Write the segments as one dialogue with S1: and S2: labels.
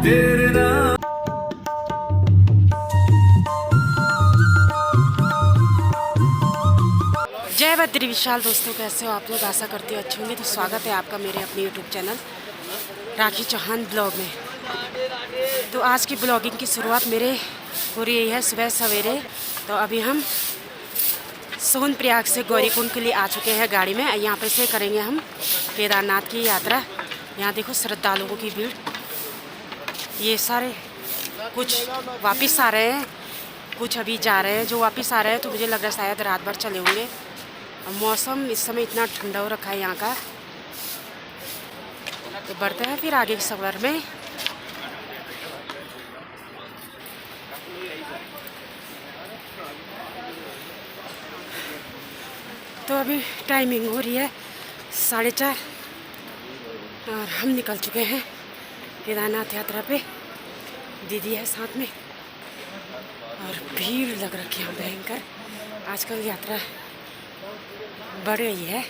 S1: तेरे नाम।
S2: जय बद्री विशाल। दोस्तों कैसे हो आप लोग? आशा करती हूँ अच्छे होंगे। तो स्वागत है आपका मेरे अपने यूट्यूब चैनल राखी चौहान ब्लॉग में। तो आज की ब्लॉगिंग की शुरुआत मेरे हो रही है सुबह सवेरे। तो अभी हम सोनप्रयाग से गौरीकुंड के लिए आ चुके हैं गाड़ी में। यहाँ पे से करेंगे हम केदारनाथ की यात्रा। यहाँ देखो श्रद्धालुओं की भीड़। ये सारे कुछ वापस आ रहे हैं, कुछ अभी जा रहे हैं। जो वापस आ रहे हैं तो मुझे लग रहा है शायद रात भर चले होंगे। मौसम इस समय इतना ठंडा हो रखा है यहाँ का। तो बढ़ते हैं फिर आगे के सफ़र में। तो अभी टाइमिंग हो रही है 4:30 और हम निकल चुके हैं केदारनाथ यात्रा पे। दीदी है साथ में और भीड़ लग रखी है भयंकर। आजकल यात्रा बढ़ गई है।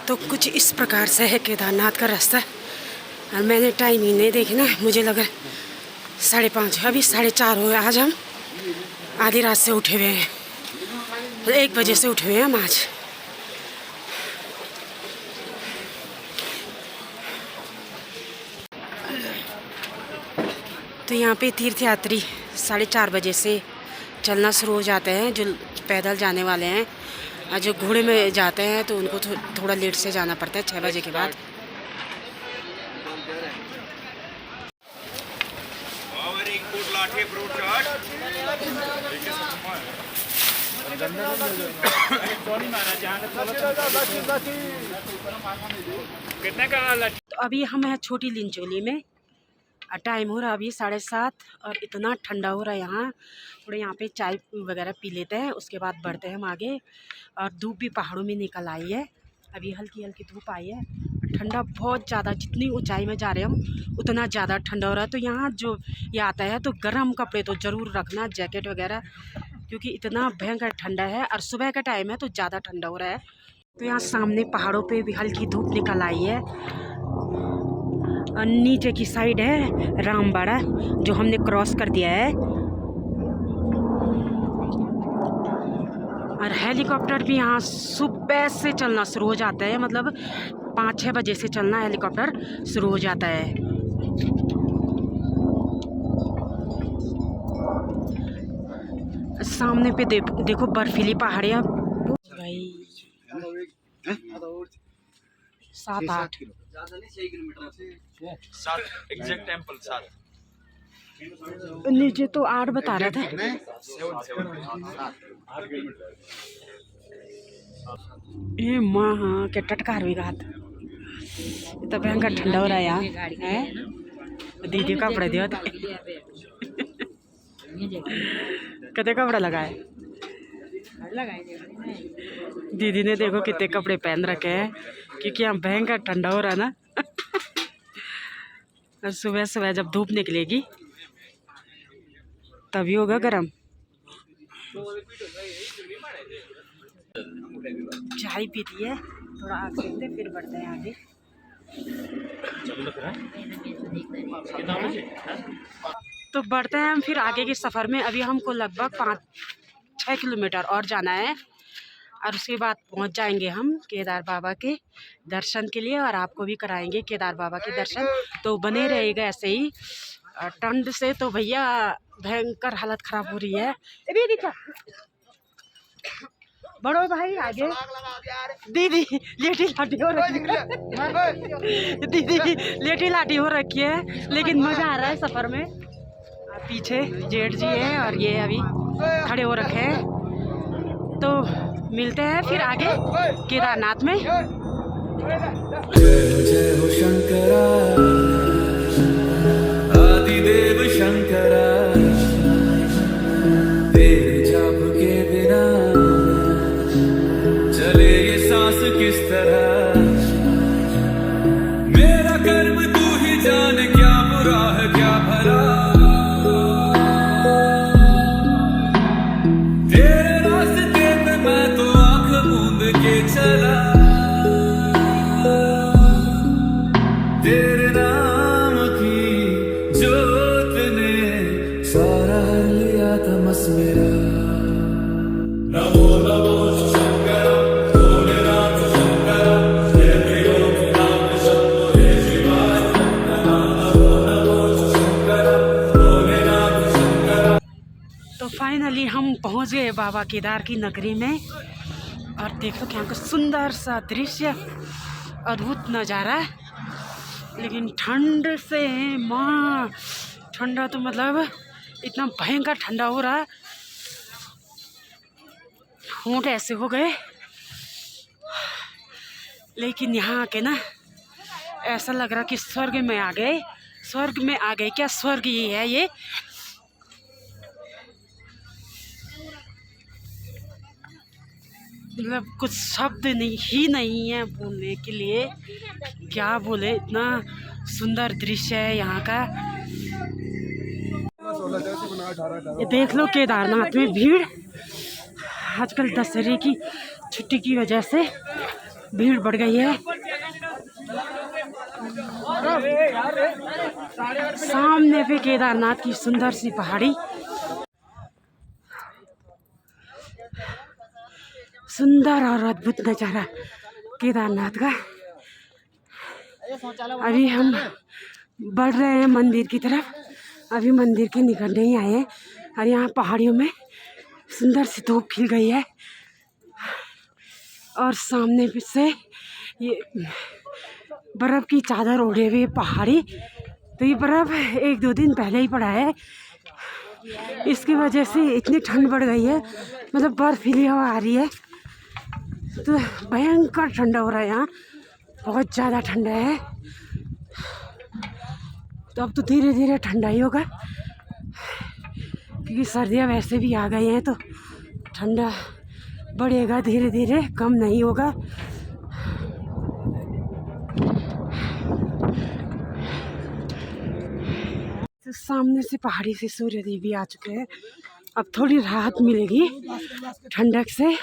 S2: तो कुछ इस प्रकार से है केदारनाथ का रास्ता। और मैंने टाइम ही नहीं देखी ना, मुझे लगा 5:30, अभी 4:30 हो गए। आज हम आधी रात से उठे हुए हैं, 1 बजे से उठे हुए हैं हम आज। तो यहाँ पे तीर्थयात्री 4:30 बजे से चलना शुरू हो जाते हैं। जो पैदल जाने वाले हैं और जो घोड़े में जाते हैं तो उनको थोड़ा लेट से जाना पड़ता है 6 बजे के बाद। तो अभी हम हैं छोटी लिंचोली में। टाइम हो रहा है अभी 7:30 और इतना ठंडा हो रहा है यहाँ। थोड़े यहाँ पे चाय वगैरह पी लेते हैं, उसके बाद बढ़ते हैं हम आगे। और धूप भी पहाड़ों में निकल आई है, अभी हल्की हल्की धूप आई है। ठंडा बहुत ज़्यादा, जितनी ऊंचाई में जा रहे हैं हम उतना ज़्यादा ठंडा हो रहा है। तो यहाँ जो ये आता है तो गर्म कपड़े तो ज़रूर रखना, जैकेट वगैरह, क्योंकि इतना भयंकर ठंडा है। और सुबह का टाइम है तो ज़्यादा ठंडा हो रहा है। तो यहाँ सामने पहाड़ों पे भी हल्की धूप निकल आई है। और नीचे की साइड है रामबाड़ा, जो हमने क्रॉस कर दिया है। और हेलीकॉप्टर भी यहाँ सुबह से चलना शुरू हो जाता है, मतलब 5-6 बजे से चलना हेलीकॉप्टर शुरू हो जाता है। सामने पे देखो बर्फीली पहाड़ियाँ भाई। 7-8
S3: एग्जैक्ट टेंपल 7।
S2: नीचे तो 8 बता रहा था। ये माँ हाँ क्या टटकार हुई घात। तो भयंकर ठंडा हो रहा है यहाँ है। दीदी कपड़े दियो कते कपड़ा लगाए। दीदी ने देखो कितने कपड़े पहन रखे हैं, क्योंकि यहाँ भयंकर ठंडा हो रहा है ना। और सुबह सुबह जब धूप निकलेगी तभी होगा गरम। चाय पीती है, थोड़ा आगे देखते फिर बढ़ते हैं आगे। तो बढ़ते हैं हम फिर आगे के सफ़र में। अभी हमको लगभग 5-6 किलोमीटर और जाना है और उसके बाद पहुंच जाएंगे हम केदार बाबा के दर्शन के लिए। और आपको भी कराएंगे केदार बाबा के दर्शन। तो बने रहेगा ऐसे ही। ठंड से तो भैया भयंकर हालत ख़राब हो रही है। अभी देखा बड़ो भाई आगे दीदी लेटी लाटी हो रखी है। दीदी लेटी लाटी हो रखी है, लेकिन मज़ा आ रहा है सफ़र में। पीछे जेठ जी है और ये अभी खड़े हो रखे हैं। तो मिलते हैं फिर आगे केदारनाथ में।
S1: जय जय हो शंकरा, आदिदेव शंकरा, तेरे जाप के बिना चले ये सांस किस तरह। मेरा कर्म तू ही जाने, क्या बुरा है क्या भला। जोत ने सारा हर लिया तमस मेरा। नमो नमो शंकर भोलेनाथ शंकर जय भोलेनाथ शंभो जय शिवाय नमो नमो शंकर भोलेनाथ शंकर।
S2: तो फाइनली हम पहुंच गए बाबा केदार की नगरी में और देख लो यहाँ का सुंदर सा दृश्य, अद्भुत नज़ारा। लेकिन ठंड से माँ, ठंडा तो मतलब इतना भयंकर ठंडा हो रहा, होंठ ऐसे हो गए। लेकिन यहाँ आके ना ऐसा लग रहा कि स्वर्ग में आ गए, स्वर्ग में आ गए। क्या स्वर्ग ये है? ये मतलब कुछ शब्द नहीं है बोलने के लिए, क्या बोले, इतना सुंदर दृश्य है यहाँ का। ये देख लो केदारनाथ में भीड़, आजकल दशहरे की छुट्टी की वजह से भीड़ बढ़ गई है। सामने पे केदारनाथ की सुंदर सी पहाड़ी, सुंदर और अद्भुत नज़ारा केदारनाथ का। अभी हम बढ़ रहे हैं मंदिर की तरफ, अभी मंदिर के निकट नहीं आए हैं। और यहाँ पहाड़ियों में सुंदर सी धूप खिल गई है और सामने से ये बर्फ़ की चादर ओढ़े हुए पहाड़ी। तो ये बर्फ़ 1-2 दिन पहले ही पड़ा है, इसकी वजह से इतनी ठंड बढ़ गई है, मतलब बर्फीली हवा आ रही है। तो भयंकर ठंडा हो रहा है यहाँ, बहुत ज़्यादा ठंडा है। तो अब तो धीरे धीरे ठंडा ही होगा, क्योंकि सर्दियाँ वैसे भी आ गई हैं, तो ठंडा बढ़ेगा धीरे धीरे, कम नहीं होगा। तो सामने से पहाड़ी से सूर्य देव भी आ चुके हैं। अब थोड़ी राहत मिलेगी ठंडक से,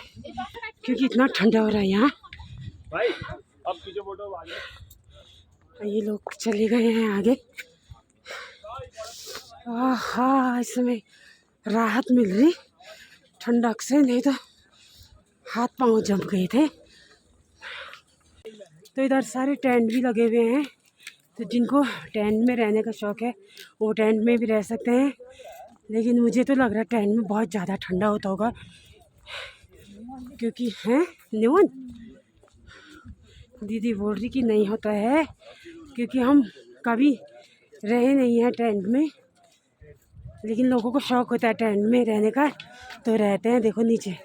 S2: क्योंकि इतना ठंडा हो रहा है यहाँ। ये लोग चले गए हैं आगे। हाँ, इस समय राहत मिल रही ठंडक से, नहीं तो हाथ पांव जम गए थे। तो इधर सारे टेंट भी लगे हुए हैं, तो जिनको टेंट में रहने का शौक़ है वो टेंट में भी रह सकते हैं। लेकिन मुझे तो लग रहा है टेंट में बहुत ज़्यादा ठंडा होता होगा, क्योंकि हैं न्यून दीदी बोल रही कि नहीं होता है, क्योंकि हम कभी रहे नहीं हैं टेंट में। लेकिन लोगों को शौक़ होता है टेंट में रहने का, तो रहते हैं। देखो नीचे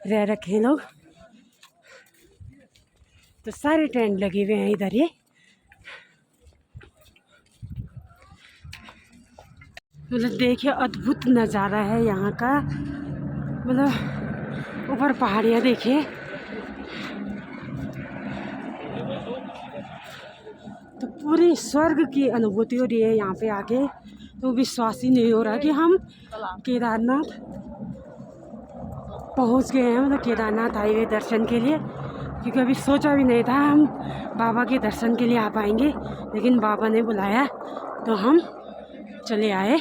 S2: रह रखे हैं लोग, तो सारे टेंट लगे हुए हैं इधर। ये मतलब देखिए अद्भुत नज़ारा है यहाँ का, मतलब ऊपर पहाड़ियाँ देखिए। तो पूरी स्वर्ग की अनुभूति हो रही है यहाँ पे आके। तो विश्वास ही नहीं हो रहा कि हम केदारनाथ पहुँच गए हैं, मतलब केदारनाथ आए हुए दर्शन के लिए। क्योंकि अभी सोचा भी नहीं था हम बाबा के दर्शन के लिए आ पाएंगे, लेकिन बाबा ने बुलाया तो हम चले आए।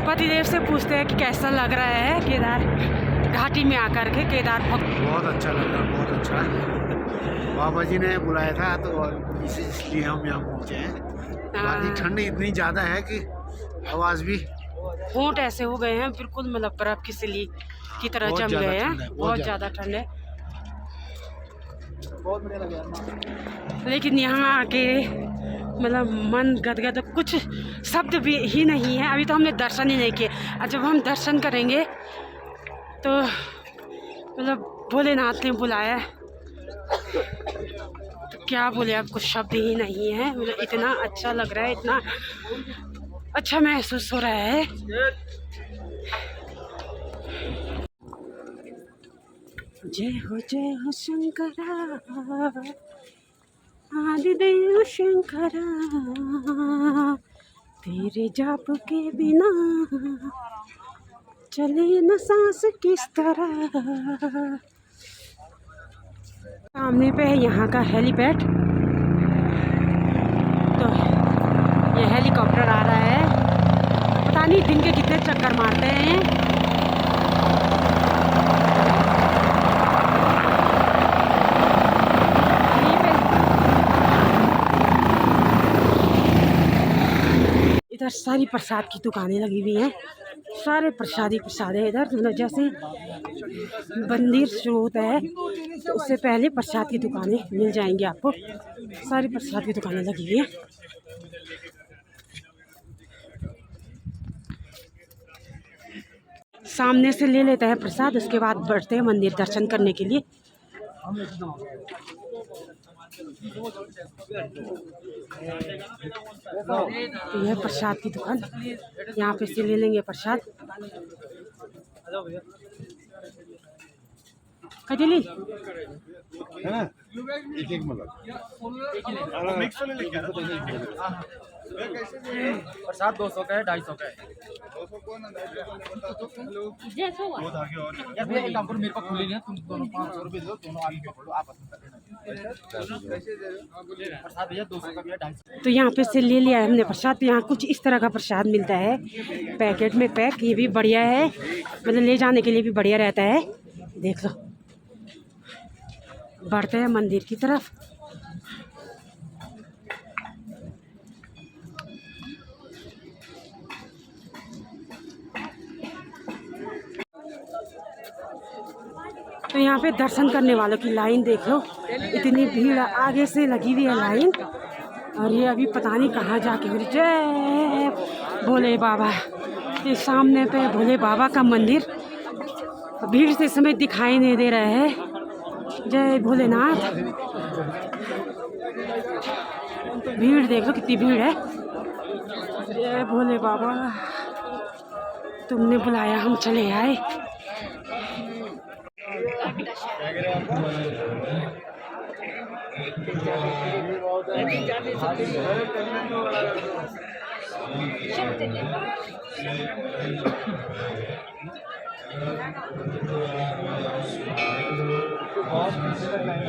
S2: पतिदेव से पूछते हैं कि कैसा लग रहा है केदार घाटी में आकर के। केदार
S4: बहुत अच्छा लग रहा है, बहुत अच्छा। बाबा जी ने बुलाया था तो इसलिए हम यहाँ पहुँचे हैं। बाकी ठंड इतनी ज़्यादा है कि आवाज़ भी,
S2: होंठ ऐसे हो गए हैं बिल्कुल, मतलब बर्फ़ की सिली की तरह जम गए हैं, बहुत ज़्यादा ठंड है।
S4: बहुत बढ़िया लगा।
S2: लेकिन यहाँ आके मतलब मन गदगद, कुछ शब्द भी ही नहीं है। अभी तो हमने दर्शन ही नहीं किए, और जब हम दर्शन करेंगे तो मतलब भोलेनाथ ने बुलाया, तो क्या बोले, अब कुछ शब्द ही नहीं है। मतलब इतना अच्छा लग रहा है, इतना अच्छा महसूस हो रहा है। जय हो शंकरा, आदिदेव शंकरा, तेरे जाप के बिना चले न सांस किस तरह। सामने पे है यहाँ का हेलीपैड। तो ये हेलीकॉप्टर आ रहा है, पता नहीं दिन के कितने चक्कर मारते हैं। इधर सारी प्रसाद की दुकानें लगी हुई हैं, सारे प्रसाद है इधर। मतलब जैसे मंदिर शुरू होता है तो उससे पहले प्रसाद की दुकानें मिल जाएंगी आपको। सारी प्रसाद की दुकानें लगी हुई हैं। सामने से ले लेते हैं प्रसाद, उसके बाद बढ़ते हैं मंदिर दर्शन करने के लिए। तो यह प्रसाद की दुकान, यहाँ पे से ले लेंगे प्रसाद। कजली
S3: प्रसाद 200 का है, 250 का है। यार भैया एक काम करो, मेरे पास खुले नहीं है, तुम दोनों 500 रुपए दो, दोनों आगे पकड़ लो, आपस में कर लेना। प्रसाद भैया 200 का, भैया 250।
S2: तो यहाँ पे से ले लिया है हमने प्रसाद। तो यहाँ कुछ इस तरह का प्रसाद मिलता है पैकेट में पैक। ये भी बढ़िया है, मतलब ले जाने के लिए भी बढ़िया रहता है। देख लो, बढ़ते हैं मंदिर की तरफ। तो यहाँ पे दर्शन करने वालों की लाइन देख लो, इतनी भीड़ आगे से लगी हुई है लाइन। और ये अभी पता नहीं कहाँ जाके हो रही। जय भोले बाबा। ये सामने पे भोले बाबा का मंदिर, भीड़ से समय दिखाई नहीं दे रहा है। जय भोलेनाथ। भीड़ देख लो कितनी भीड़ है। जय भोले बाबा, तुमने बुलाया हम चले आए।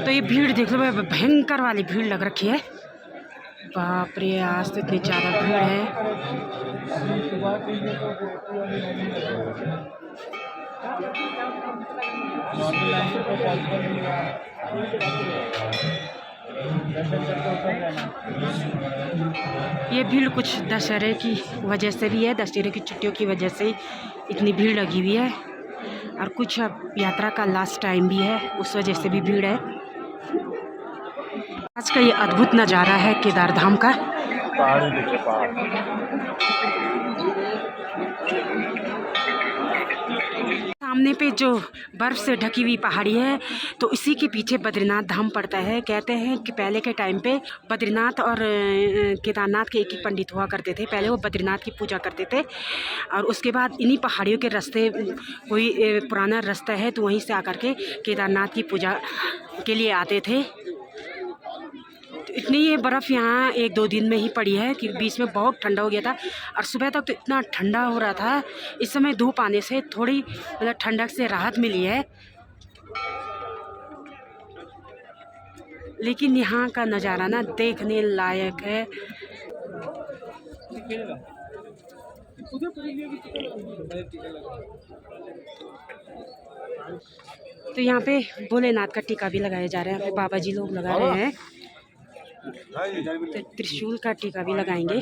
S2: तो ये भीड़ देख लो, भयंकर वाली भीड़ लग रखी है। बाप रे, आज तो इतनी ज़्यादा भीड़ है। ये भीड़ कुछ दशहरे की वजह से भी है, दशहरे की छुट्टियों की वजह से इतनी भीड़ लगी हुई है। और कुछ अब यात्रा का लास्ट टाइम भी है, उस वजह से भी भीड़ है। आज का ये अद्भुत नज़ारा है केदार धाम का। सामने पे जो बर्फ़ से ढकी हुई पहाड़ी है, तो इसी के पीछे बद्रीनाथ धाम पड़ता है। कहते हैं कि पहले के टाइम पे बद्रीनाथ और केदारनाथ के एक ही पंडित हुआ करते थे। पहले वो बद्रीनाथ की पूजा करते थे और उसके बाद इन्हीं पहाड़ियों के रास्ते, कोई पुराना रास्ता है तो वहीं से आकर के केदारनाथ की पूजा के लिए आते थे। तो इतनी ये बर्फ़ यहाँ 1-2 दिन में ही पड़ी है कि बीच में बहुत ठंडा हो गया था। और सुबह तक तो इतना ठंडा हो रहा था। इस समय धूप आने से थोड़ी मतलब ठंडक से राहत मिली है। लेकिन यहाँ का नज़ारा ना देखने लायक है। तो यहाँ पे भोलेनाथ का टीका भी लगाया जा रहा है। यहाँ पे बाबा जी लोग लगा रहे हैं। तो त्रिशूल का टीका भी लगाएंगे।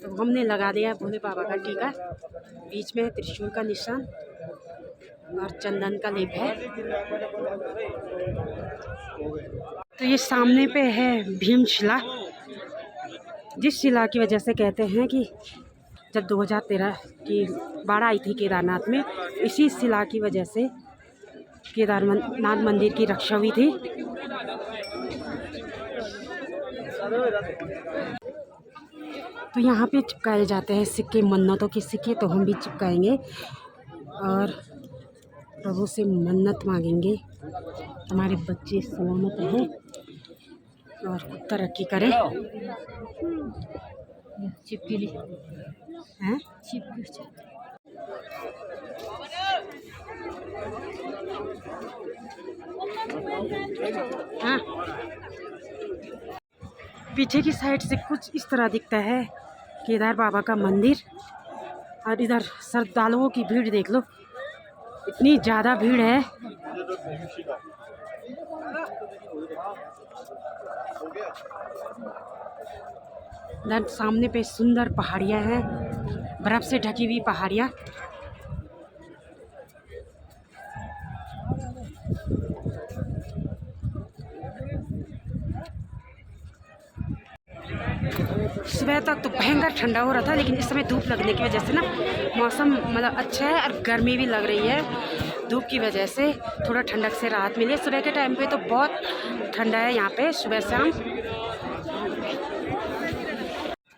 S2: तो हमने लगा दिया भोले बाबा का टीका। बीच में त्रिशूल का निशान और चंदन का लेप है। तो ये सामने पे है भीमशिला, जिस शिला की वजह से कहते हैं कि जब 2013 की बाढ़ आई थी केदारनाथ में, इसी शिला की वजह से केदारनाथ मंदिर की रक्षा हुई थी। तो यहाँ पे चिपकाए जाते हैं सिक्के, मन्नतों के सिक्के। तो हम भी चिपकाएंगे और प्रभु से मन्नत मांगेंगे हमारे बच्चे सलामत रहें और तरक्की करें।
S5: छिपकली
S2: हैं?
S5: छिपकली
S2: हाँ। पीछे की साइड से कुछ इस तरह दिखता है केदार बाबा का मंदिर। और इधर श्रद्धालुओं की भीड़ देख लो, इतनी ज़्यादा भीड़ है। इधर सामने पे सुंदर पहाड़ियाँ हैं, बर्फ़ से ढकी हुई पहाड़ियाँ। सुबह तक तो भयंकर ठंडा हो रहा था, लेकिन इस समय धूप लगने की वजह से ना मौसम मतलब अच्छा है और गर्मी भी लग रही है। धूप की वजह से थोड़ा ठंडक से राहत मिली। सुबह के टाइम पे तो बहुत ठंडा है यहाँ पे सुबह शाम।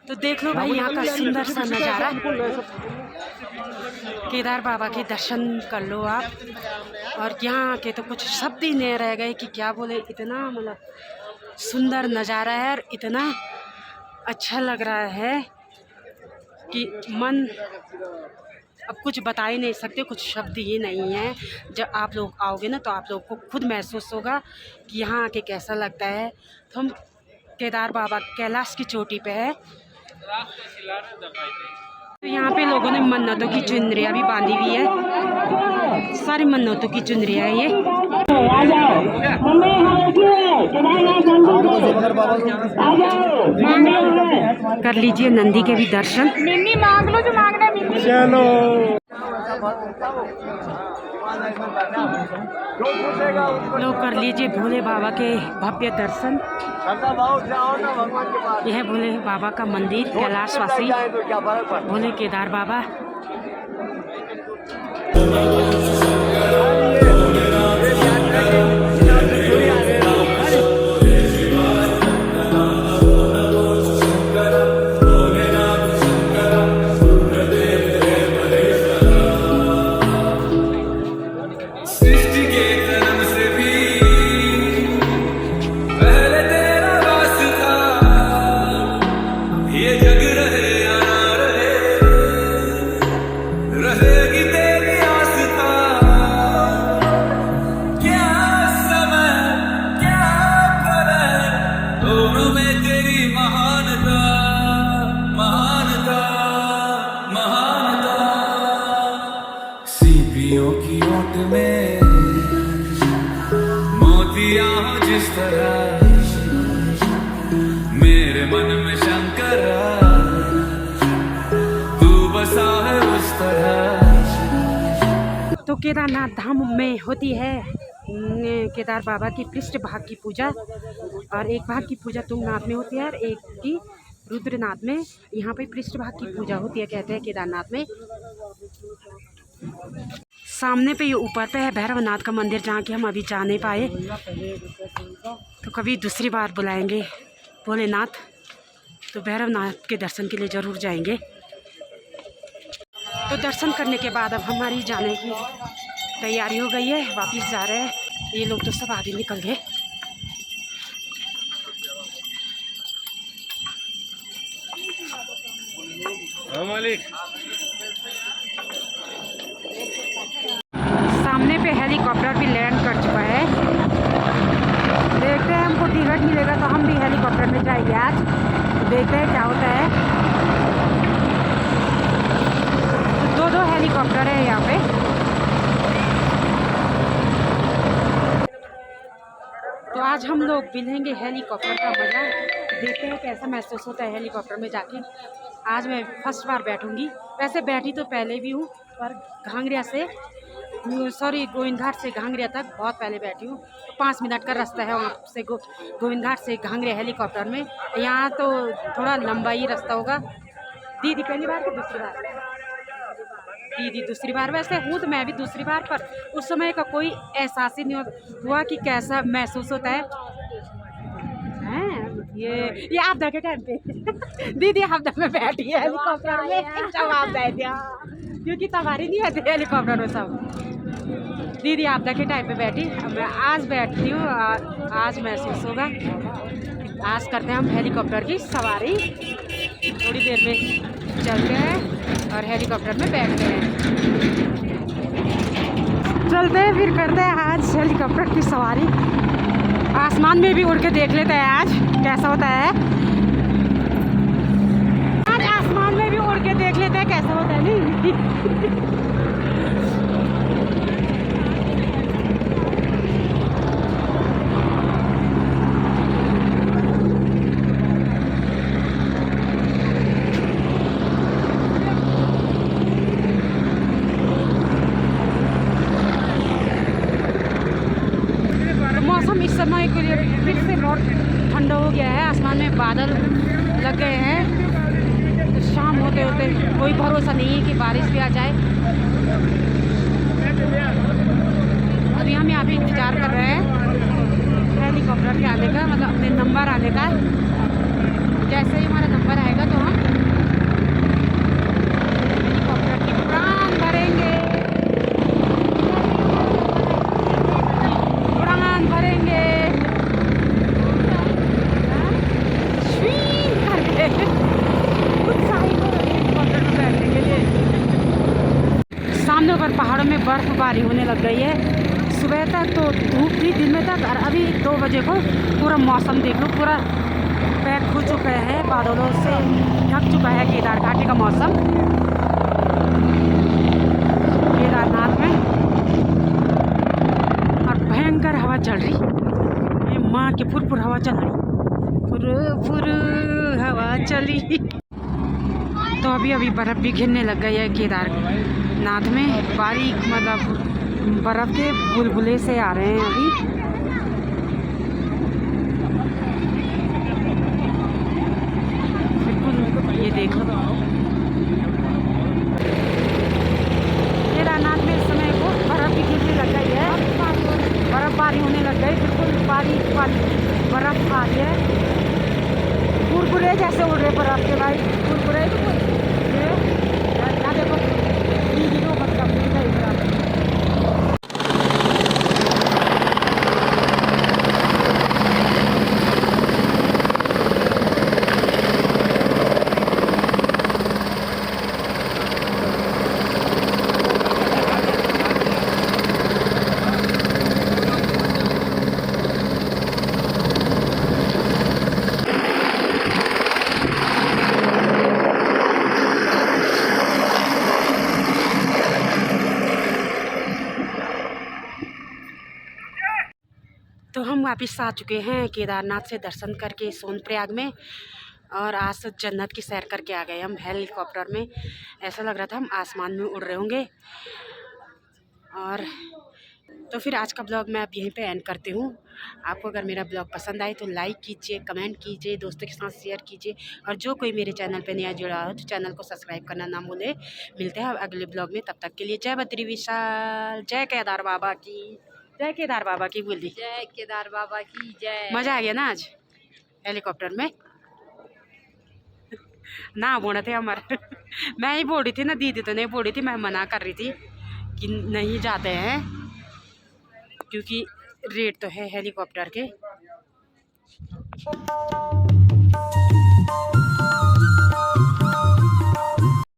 S2: तो देख लो भाई यहाँ का सुंदर सा नज़ारा। केदार बाबा के दर्शन कर लो आप। और यहाँ के तो कुछ शब्द ही नहीं रह गए कि क्या बोले, इतना मतलब सुंदर नज़ारा है और इतना अच्छा लग रहा है कि मन अब कुछ बता ही नहीं सकते, कुछ शब्द ही नहीं है। जब आप लोग आओगे ना तो आप लोग को खुद महसूस होगा कि यहाँ आके कैसा लगता है। तो हम केदार बाबा कैलाश की चोटी पे है। तो यहाँ पे लोगों ने मन्नतों की चुनरियाँ भी बांधी हुई है, सारी मन्नतों की चुनरियाँ है ये। कर लीजिए नंदी के भी दर्शन।
S5: मिन्नी मांग लो जो मांगना है।
S4: चलो
S2: लोग कर लीजिए भोले बाबा के भव्य दर्शन। यह है भोले बाबा का मंदिर, कैलाशवासी भोले केदार बाबा।
S1: सृष्टि के जन्म से भी पहले तेरा वास था। ये जग रहे या ना रहेगी तेरी आस्था। क्या समय क्या करें, दोनों में तेरी महानता महानता महानता। सीपियों की ओट में मोतियां हो जिस तरह, मेरे मन में शंकर तू बसा है उस तरह।
S2: तो केदारनाथ धाम में होती है केदार बाबा की पृष्ठ भाग की पूजा। और एक भाग की पूजा तुंगनाथ में होती है और एक की रुद्रनाथ में। यहाँ पे पृष्ठ भाग की पूजा होती है कहते हैं केदारनाथ में। सामने पे ये ऊपर पे है भैरवनाथ का मंदिर, जहाँ कि हम अभी जा नहीं पाए। तो कभी दूसरी बार बुलाएंगे भोलेनाथ तो भैरवनाथ के दर्शन के लिए ज़रूर जाएंगे। तो दर्शन करने के बाद अब हमारी जाने की तैयारी हो गई है, वापस जा रहे हैं। ये लोग तो सब आगे निकल गए। सामने पे हेलीकॉप्टर भी लैंड कर चुका है। देखते हैं हमको टिकट मिलेगा तो हम भी हेलीकॉप्टर में जाएंगे आज। तो देखते हैं क्या होता है। तो दो हेलीकॉप्टर है यहाँ पे। तो आज हम लोग भी लेंगे हेलीकॉप्टर का मज़ा। देखते हैं कैसा महसूस होता है हेलीकॉप्टर में जाके। आज मैं फर्स्ट बार बैठूंगी। वैसे बैठी तो पहले भी हूँ, पर घांगरिया से गोविंद घाट से घांगरिया तक बहुत पहले बैठी हूँ। तो 5 मिनट का रास्ता है वहाँ से गोविंद घाट से घांगरिया हेलीकॉप्टर में। यहाँ तो थोड़ा लंबा ही रास्ता होगा। दीदी पहली बार कि दूसरी बार? दीदी दूसरी बार। वैसे हूँ तो मैं भी दूसरी बार, पर उस समय का कोई एहसास ही नहीं हुआ कि कैसा महसूस होता है। ये आपदा के टाइम पे दीदी आपदा में बैठी है हेलीकॉप्टर में, जवाब दे दिया क्योंकि सवारी नहीं होती हेलीकॉप्टर में सब। दीदी आपदा के टाइम पे बैठी, मैं आज बैठती हूँ। आज महसूस होगा। आज करते हैं हम हेलीकॉप्टर की सवारी। थोड़ी देर देर में चलते हैं और हेलीकॉप्टर में बैठते हैं। चलते हैं फिर करते हैं आज हेलीकॉप्टर की सवारी। आसमान में भी उड़ के देख लेते हैं आज कैसा होता है। आज आसमान में भी उड़ के देख लेते हैं कैसा होता है। नहीं मौसम इस समय के लिए फिर से बहुत ठंडा हो गया है। आसमान में बादल लग गए हैं। तो शाम होते होते कोई भरोसा नहीं है कि बारिश भी आ जाए। अभी हम यहाँ पे इंतज़ार कर रहे हैं हेलीकॉप्टर के आने का, मतलब अपने नंबर आने का। जैसे ही हमारा नंबर आएगा तो हम हेलीकॉप्टर की उड़ान भरेंगे। सामने पर पहाड़ों में बर्फबारी होने लग गई है। सुबह तक तो धूप थी, दिन में तक, और अभी 2 बजे को पूरा मौसम देख लो, पूरा पैक हो चुका है, बादलों से ढक चुका है केदार घाटी का मौसम। केदारनाथ में और भयंकर हवा चल रही, माँ के फुर हवा चल रही, फुर हवा चली। तो अभी बर्फ़ भी गिरने लग गई है केदारनाथ में। बारीक मतलब बर्फ़ के बुलबुले से आ रहे हैं अभी। बिल्कुल ये देखो, केदारनाथ में इस समय को बर्फ़ भी गिरने लग गई है, बर्फ़बारी होने लग गई। बिल्कुल बारीक बर्फ़ आ रही है, कुरकुरे जैसे उड़ रहे बर्फ़ के भाई, कुरकुरे। यहाँ देखो वीडियो मतलब तो हम वापस आ चुके हैं केदारनाथ से दर्शन करके सोनप्रयाग में, और आज जन्नत की सैर करके आ गए हम हेलीकॉप्टर में। ऐसा लग रहा था हम आसमान में उड़ रहे होंगे। और तो फिर आज का ब्लॉग मैं अब यहीं पे एंड करती हूँ। आपको अगर मेरा ब्लॉग पसंद आए तो लाइक कीजिए, कमेंट कीजिए, दोस्तों के साथ शेयर कीजिए, और जो कोई मेरे चैनल पे नया जुड़ा हो तो चैनल को सब्सक्राइब करना ना भूले। मिलते हैं अगले ब्लॉग में, तब तक के लिए जय बद्री विशाल, जय केदार बाबा की, जय केदार बाबा की बोल दी,
S5: जय केदार बाबा की जय।
S2: मज़ा आ गया ना आज हेलीकॉप्टर में। ना बोल रहे थे हमारे मैं ही बोल रही थी ना, दीदी तो नहीं बोल रही थी, मैं मना कर रही थी कि नहीं जाते हैं क्योंकि रेट तो है हेलीकॉप्टर के।